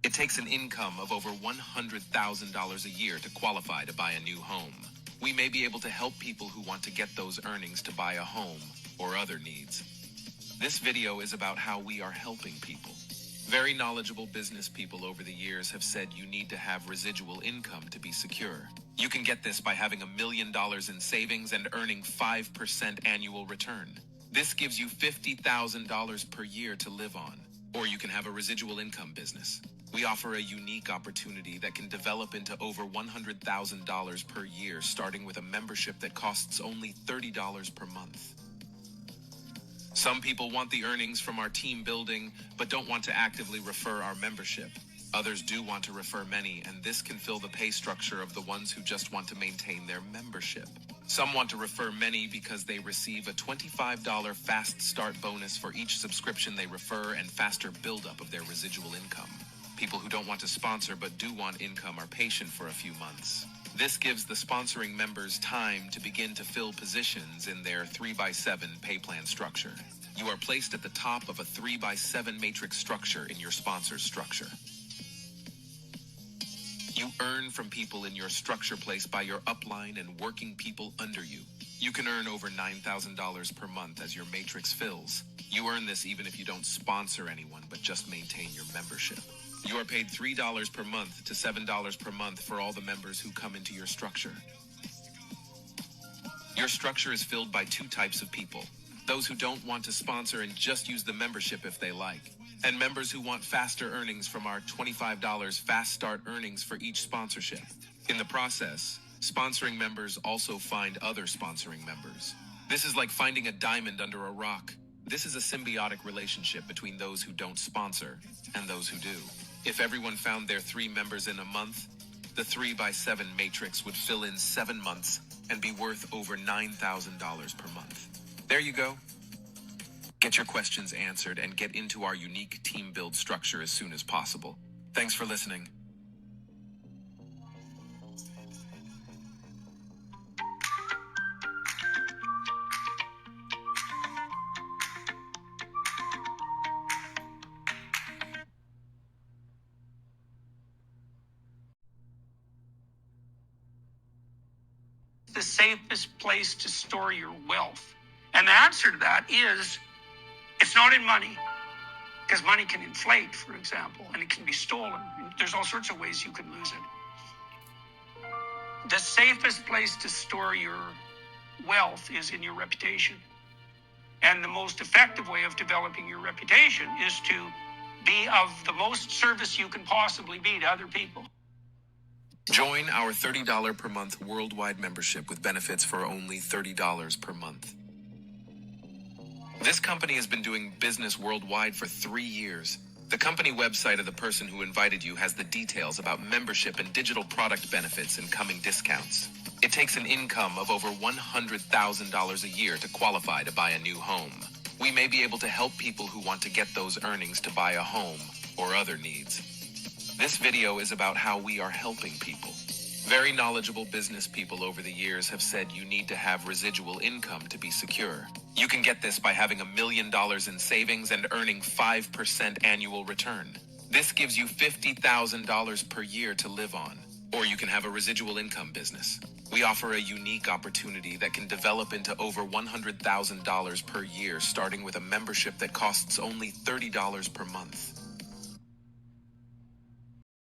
It takes an income of over $100,000 a year to qualify to buy a new home. We may be able to help people who want to get those earnings to buy a home or other needs. This video is about how we are helping people. Very knowledgeable business people over the years have said you need to have residual income to be secure. You can get this by having $1 million in savings and earning 5% annual return. This gives you $50,000 per year to live on. Or you can have a residual income business. We offer a unique opportunity that can develop into over $100,000 per year, starting with a membership that costs only $30 per month. Some people want the earnings from our team building, but don't want to actively refer our membership. Others do want to refer many, and this can fill the pay structure of the ones who just want to maintain their membership. Some want to refer many because they receive a $25 fast start bonus for each subscription they refer and faster buildup of their residual income. People who don't want to sponsor but do want income are patient for a few months. This gives the sponsoring members time to begin to fill positions in their 3x7 pay plan structure. You are placed at the top of a 3x7 matrix structure in your sponsor's structure. You earn from people in your structure placed by your upline and working people under you. You can earn over $9,000 per month as your matrix fills. You earn this even if you don't sponsor anyone but just maintain your membership. You are paid $3 per month to $7 per month for all the members who come into your structure. Your structure is filled by two types of people: those who don't want to sponsor and just use the membership if they like, and members who want faster earnings from our $25 fast start earnings for each sponsorship. In the process, sponsoring members also find other sponsoring members. This is like finding a diamond under a rock. This is a symbiotic relationship between those who don't sponsor and those who do. If everyone found their 3 members in a month, the 3x7 matrix would fill in 7 months and be worth over $9,000 per month. There you go. Get your questions answered and get into our unique team build structure as soon as possible. Thanks for listening. The safest place to store your wealth? And the answer to that is, it's not in money, because money can inflate, for example, and it can be stolen. There's all sorts of ways you can lose it. The safest place to store your wealth is in your reputation. And the most effective way of developing your reputation is to be of the most service you can possibly be to other people. Join our $30 per month worldwide membership with benefits for only $30 per month. This company has been doing business worldwide for 3 years. The company website of the person who invited you has the details about membership and digital product benefits and coming discounts. It takes an income of over $100,000 a year to qualify to buy a new home. We may be able to help people who want to get those earnings to buy a home or other needs. This video is about how we are helping people. Very knowledgeable business people over the years have said you need to have residual income to be secure. You can get this by having $1 million in savings and earning 5% annual return. This gives you $50,000 per year to live on. Or you can have a residual income business. We offer a unique opportunity that can develop into over $100,000 per year, starting with a membership that costs only $30 per month.